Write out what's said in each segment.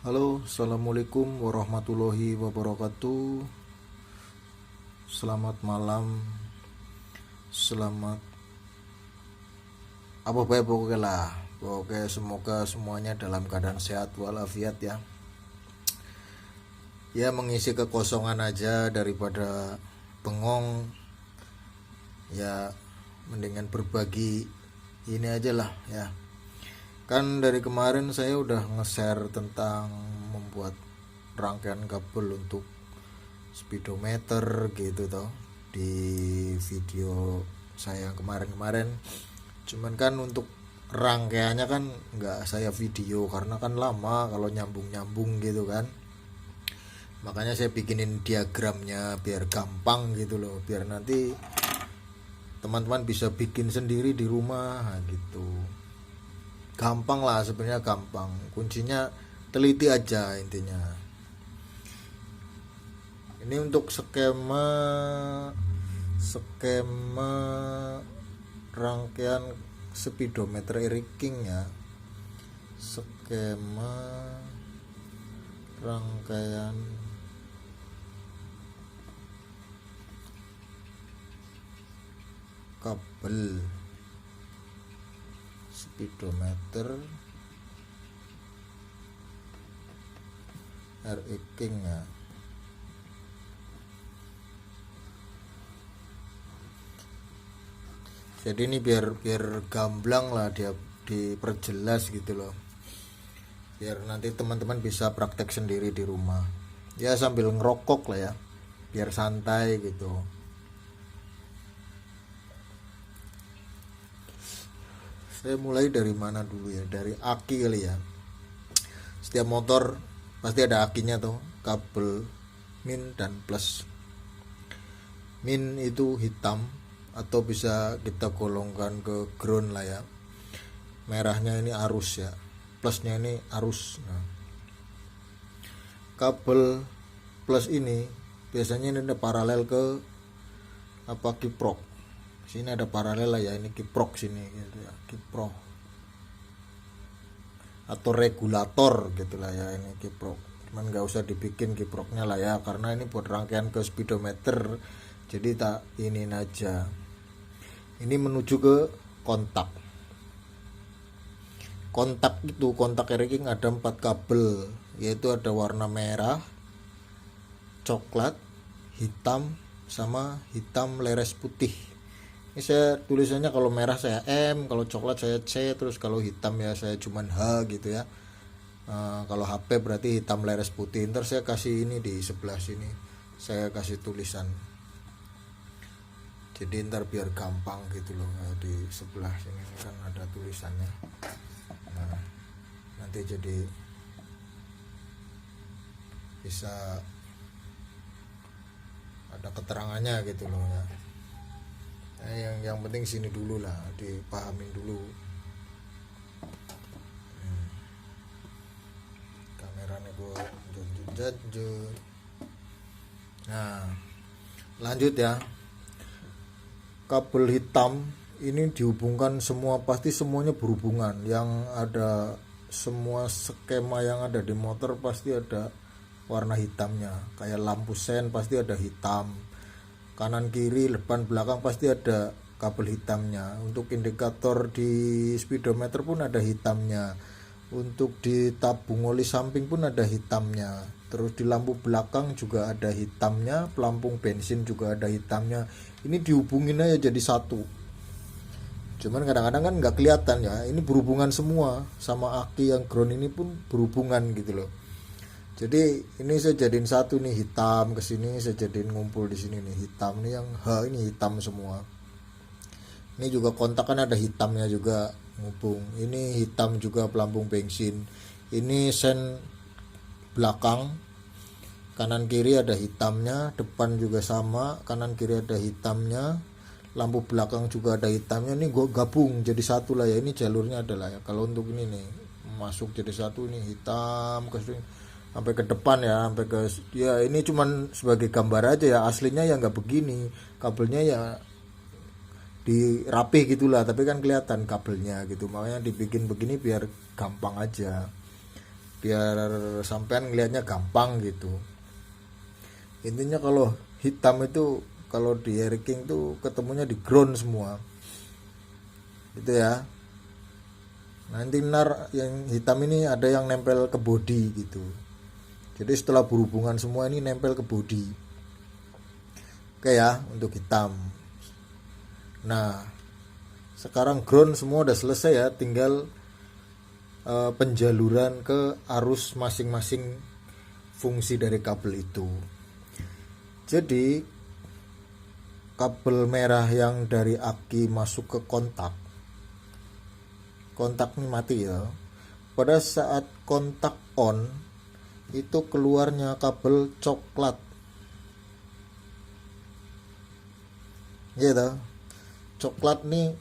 Halo, assalamualaikum warahmatullahi wabarakatuh. Selamat malam, selamat apa baik pokoknya lah. Pokoknya semoga semuanya dalam keadaan sehat walafiat ya. Ya mengisi kekosongan aja daripada bengong. Ya mendingan berbagi ini aja lah ya. Kan dari kemarin saya udah nge-share tentang membuat rangkaian kabel untuk speedometer gitu toh di video saya kemarin-kemarin. Cuman kan untuk rangkaiannya kan nggak saya video karena kan lama kalau nyambung-nyambung gitu kan. Makanya saya bikinin diagramnya biar gampang gitu loh, biar nanti teman-teman bisa bikin sendiri di rumah gitu. Gampang lah sebenarnya, gampang, kuncinya teliti aja intinya. Ini untuk skema skema rangkaian speedometer King ya. Skema rangkaian kabel speedometer King ya. Jadi ini biar gamblang lah, dia diperjelas gitu loh. Biar nanti teman-teman bisa praktek sendiri di rumah. Ya sambil ngerokok lah ya. Biar santai gitu. Saya mulai dari mana dulu ya? Dari aki kali ya. Setiap motor pasti ada akinya tuh, kabel min dan plus. Min itu hitam atau bisa kita golongkan ke ground lah ya. Merahnya ini arus ya. Plusnya ini arus. Nah, kabel plus ini biasanya ini ada paralel ke kiprok. Sini ada paralel lah ya, ini kiprok sini gitu ya, kiprok atau regulator gitulah ya, ini kiprok. Cuman nggak usah dibikin kiproknya lah ya, karena ini buat rangkaian ke speedometer, jadi tak ini aja. Ini menuju ke kontak. Kontak King ada 4 kabel, yaitu ada warna merah, coklat, hitam, sama hitam leres putih. Ini saya tulisannya kalau merah saya M, kalau coklat saya C, terus kalau hitam ya saya cuman H gitu ya. Kalau HP berarti hitam leres putih. Ntar saya kasih ini di sebelah sini, saya kasih tulisan. Jadi ntar biar gampang gitu loh, di sebelah sini kan ada tulisannya. Nah, nanti jadi bisa ada keterangannya gitu loh ya. Yang penting sini dulu lah, dipahamin dulu. Kameranya gue jujur. Nah, lanjut ya. Kabel hitam ini dihubungkan semua, pasti semuanya berhubungan. Yang ada semua skema yang ada di motor pasti ada warna hitamnya. Kayak lampu sen pasti ada hitam, kanan kiri depan belakang pasti ada kabel hitamnya. Untuk indikator di speedometer pun ada hitamnya. Untuk di tabung oli samping pun ada hitamnya. Terus di lampu belakang juga ada hitamnya, pelampung bensin juga ada hitamnya. Ini dihubungin aja jadi satu. Cuman kadang-kadang kan nggak kelihatan ya. Ini berhubungan semua, sama aki yang ground ini pun berhubungan gitu loh. Jadi ini saya jadiin satu nih, hitam ke sini saya jadiin ngumpul di sini nih, hitam nih, yang H ini hitam semua. Ini juga kontak kan ada hitamnya juga ngubung. Ini hitam juga pelampung bensin. Ini sen belakang, kanan kiri ada hitamnya, depan juga sama, kanan kiri ada hitamnya, lampu belakang juga ada hitamnya. Ini gue gabung jadi satu lah ya. Ini jalurnya adalah ya. Kalau untuk ini nih masuk jadi satu nih, hitam ke sini sampai ke depan ya, sampai ke ya. Ini cuman sebagai gambar aja ya, aslinya ya nggak begini kabelnya ya, dirapih gitulah, tapi kan kelihatan kabelnya gitu, makanya dibikin begini biar gampang aja. biar sampean ngelihatnya gampang gitu. Intinya kalau hitam itu kalau di Harry King tuh ketemunya di ground semua gitu ya. Nanti yang hitam ini ada yang nempel ke body gitu. Jadi setelah berhubungan semua ini nempel ke body. Oke ya, untuk hitam. Nah, sekarang ground semua udah selesai ya, tinggal penjaluran ke arus masing-masing fungsi dari kabel itu. Jadi kabel merah yang dari aki masuk ke kontak ini mati ya. Pada saat kontak on itu keluarnya kabel coklat gitu. Coklat nih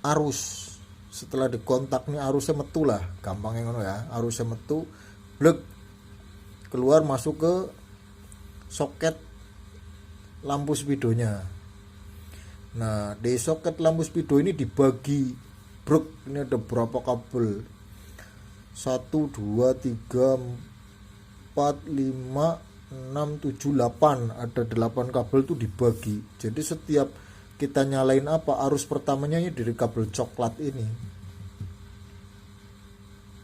arus, setelah dikontak nih arusnya metu lah, gampangnya ngono ya, arusnya metu blek keluar masuk ke soket lampu spidonya. Nah, di soket lampu spido ini dibagi bruk, ini ada berapa kabel, 1, 2, 3, 4, 5, 6, 7, 8, ada 8 kabel tuh dibagi. Jadi setiap kita nyalain apa, arus pertamanya ini dari kabel coklat ini.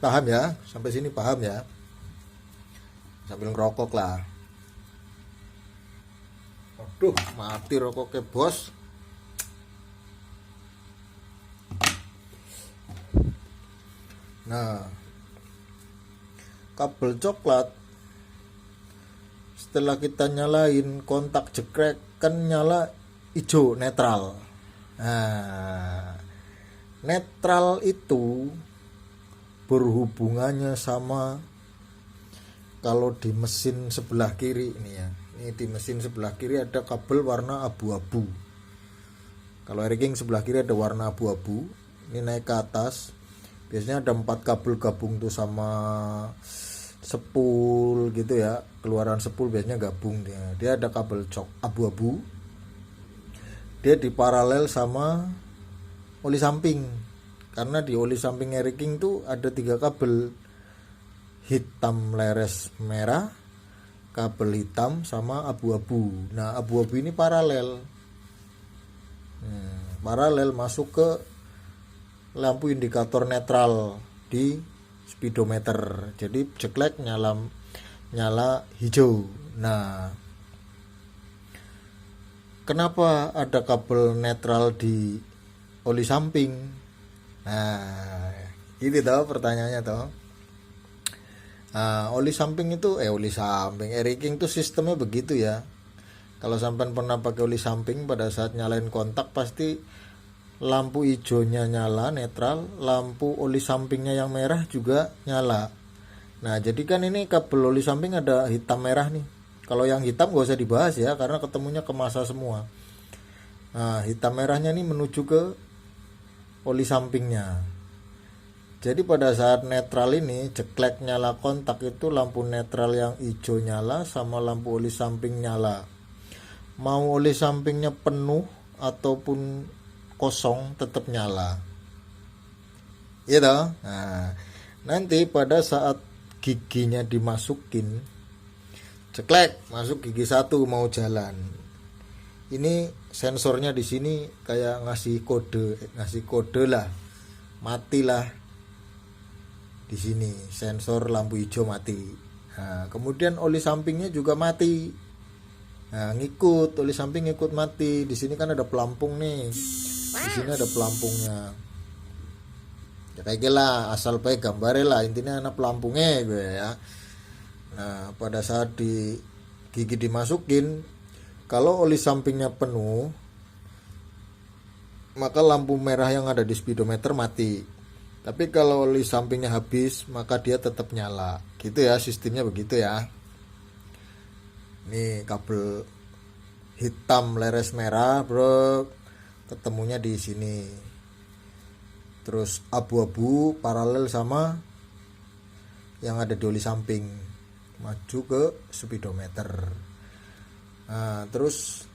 Paham ya? Sampai sini paham ya? Sambil ngerokok lah. Aduh, mati rokoknya bos. Nah, kabel coklat setelah kita nyalain kontak jekrek kan nyala hijau netral. Nah, netral itu berhubungannya sama kalau di mesin sebelah kiri ini ya. Ini di mesin sebelah kiri ada kabel warna abu-abu. Kalau Harry King sebelah kiri ada warna abu-abu. Ini naik ke atas. Biasanya ada 4 kabel gabung tuh sama sepul gitu ya. Keluaran sepul biasanya gabung dia. Dia ada kabel abu-abu. Dia diparalel sama oli samping. Karena di oli samping Harry King tuh ada 3 kabel. Hitam leres merah, kabel hitam sama abu-abu. Nah, abu-abu ini paralel. Paralel masuk ke lampu indikator netral di speedometer. Jadi jeklek nyala hijau. Nah, kenapa ada kabel netral di oli samping? Nah, itu tahu pertanyaannya toh. Nah, oli samping Harry King tuh sistemnya begitu ya. Kalau sampai pernah pakai oli samping, pada saat nyalain kontak pasti lampu hijaunya nyala netral, lampu oli sampingnya yang merah juga nyala. Nah, jadi kan ini kabel oli samping ada hitam merah nih. Kalau yang hitam gak usah dibahas ya, karena ketemunya ke masa semua. Nah, hitam merahnya nih menuju ke oli sampingnya. Jadi pada saat netral ini jeklek nyala kontak itu lampu netral yang hijau nyala sama lampu oli samping nyala. Mau oli sampingnya penuh ataupun kosong tetap nyala. Iya toh? Nah, nanti pada saat giginya dimasukin, ceklek masuk gigi 1 mau jalan. Ini sensornya di sini kayak ngasih kode lah. Matilah. Di sini sensor lampu hijau mati. Nah, kemudian oli sampingnya juga mati. Nah, ngikut oli samping ngikut mati. Di sini kan ada pelampung nih. Di sini ada pelampungnya. Ya kayak gila, asal baik gambarnya lah, intinya anak pelampungnya gue ya. Nah, pada saat di gigi dimasukin, kalau oli sampingnya penuh, maka lampu merah yang ada di speedometer mati. Tapi kalau oli sampingnya habis, maka dia tetap nyala. Gitu ya, sistemnya begitu ya. Nih kabel hitam leres merah, bro. Ketemunya di sini. Terus abu-abu paralel sama yang ada di oli samping, maju ke speedometer. Nah, terus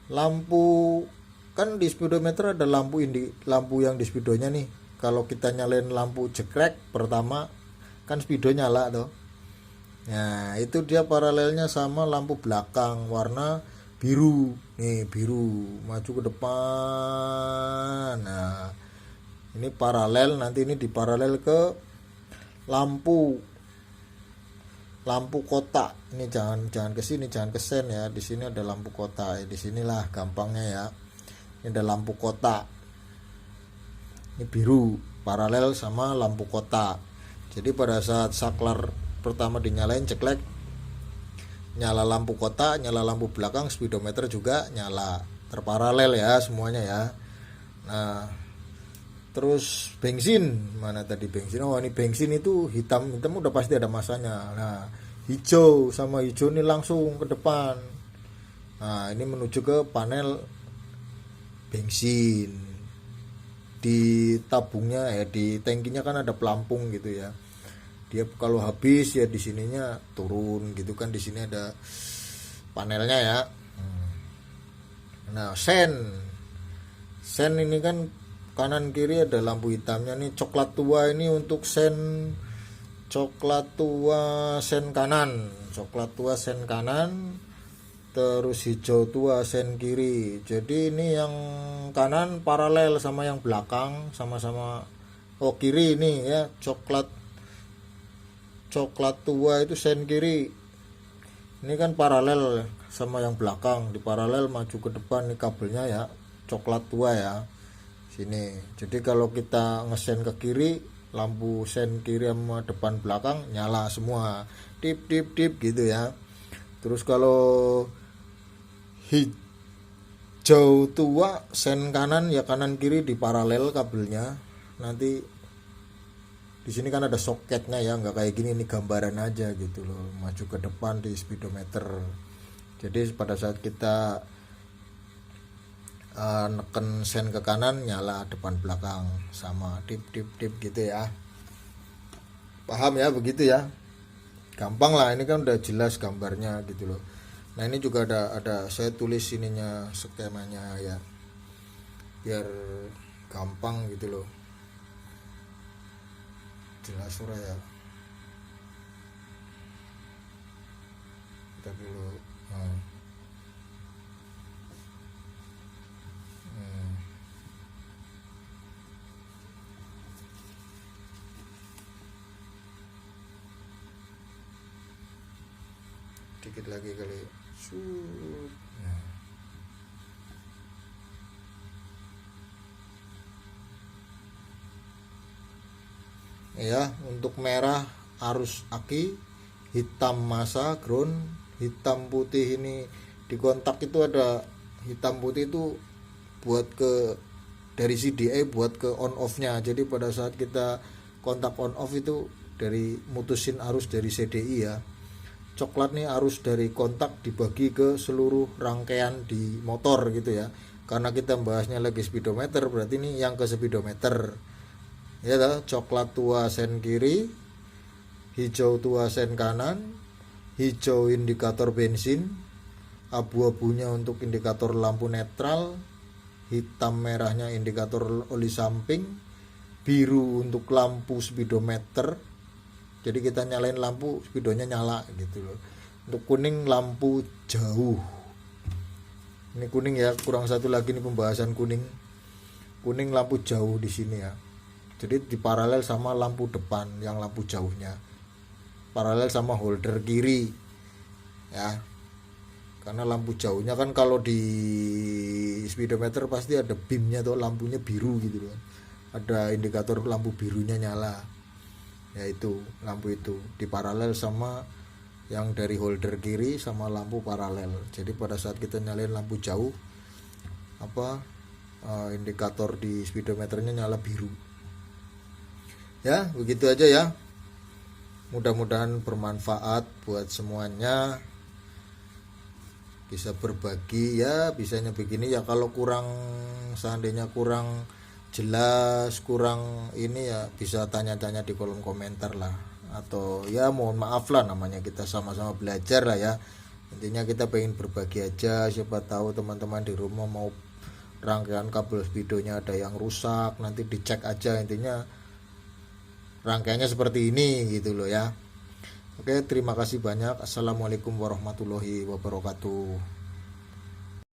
lampu kan di speedometer ada lampu yang di speedonya nih. Kalau kita nyalain lampu jekrek pertama, kan speedo nyala tuh. Nah itu dia paralelnya sama lampu belakang warna biru. Nih biru maju ke depan. Nah ini paralel, nanti ini diparalel ke lampu kotak. Ini jangan ke sini, jangan ke sen ya. Di sini ada lampu kotak. Di sinilah gampangnya ya. Ini ada lampu kotak. Ini biru paralel sama lampu kotak. Jadi pada saat saklar pertama dinyalain ceklek, nyala lampu kotak, nyala lampu belakang, speedometer juga nyala. Terparalel ya semuanya ya. Nah, terus bensin, mana tadi bensin? Oh, ini bensin itu hitam udah pasti ada masanya. Nah, hijau sama hijau ini langsung ke depan. Nah, ini menuju ke panel bensin. Di tabungnya ya, di tangkinya kan ada pelampung gitu ya. Dia kalau habis ya di sininya turun gitu kan, di sini ada panelnya ya. Nah, sen ini kan kanan kiri ada lampu hitamnya nih. Coklat tua ini untuk sen, coklat tua sen kanan, terus hijau tua sen kiri. Jadi ini yang kanan paralel sama yang belakang, sama-sama. Oh kiri ini ya, coklat tua itu sen kiri. Ini kan paralel sama yang belakang, di paralel maju ke depan nih kabelnya ya, coklat tua ya. Sini. Jadi kalau kita ngesen ke kiri, lampu sen kiri sama depan belakang nyala semua. Dip gitu ya. Terus kalau hijau tua sen kanan ya, kanan kiri di paralel kabelnya. Nanti di sini kan ada soketnya ya, nggak kayak gini, ini gambaran aja gitu loh, maju ke depan di speedometer. Jadi pada saat kita neken sen ke kanan nyala depan belakang sama, dip gitu ya. Paham ya begitu ya, gampang lah, ini kan udah jelas gambarnya gitu loh. Nah ini juga ada saya tulis ininya, skemanya ya, biar gampang gitu loh, jelas surah ya. Kita dulu dikit lagi kali. Nah. Ya, untuk merah arus aki, hitam masa ground, hitam putih ini di kontak itu ada hitam putih itu buat ke dari CDA buat ke on off nya. Jadi pada saat kita kontak on off itu dari mutusin arus dari CDI ya. Coklat nih arus dari kontak dibagi ke seluruh rangkaian di motor gitu ya. Karena kita bahasnya lagi speedometer, berarti ini yang ke speedometer. Ya toh, coklat tua sen kiri, hijau tua sen kanan, hijau indikator bensin, abu-abunya untuk indikator lampu netral, hitam merahnya indikator oli samping, biru untuk lampu speedometer. Jadi kita nyalain lampu, speedonya nyala gitu loh. Untuk kuning lampu jauh. Ini kuning ya, kurang satu lagi nih pembahasan kuning. Kuning lampu jauh di sini ya. Jadi di paralel sama lampu depan yang lampu jauhnya. Paralel sama holder kiri. Ya. Karena lampu jauhnya kan kalau di speedometer pasti ada beamnya atau lampunya biru gitu loh. Ada indikator lampu birunya nyala. Ya itu lampu itu di paralel sama yang dari holder kiri sama lampu paralel. Jadi pada saat kita nyalain lampu jauh indikator di speedometernya nyala biru. Ya begitu aja ya, mudah-mudahan bermanfaat buat semuanya, bisa berbagi ya, bisanya begini ya. Kalau seandainya kurang jelas, kurang ini ya bisa tanya-tanya di kolom komentar lah, atau ya mohon maaf lah, namanya kita sama-sama belajar lah ya. Intinya kita pengen berbagi aja, siapa tahu teman-teman di rumah mau rangkaian kabel speedonya ada yang rusak, nanti dicek aja. Intinya rangkaiannya seperti ini gitu loh ya. Oke, terima kasih banyak. Assalamualaikum warahmatullahi wabarakatuh.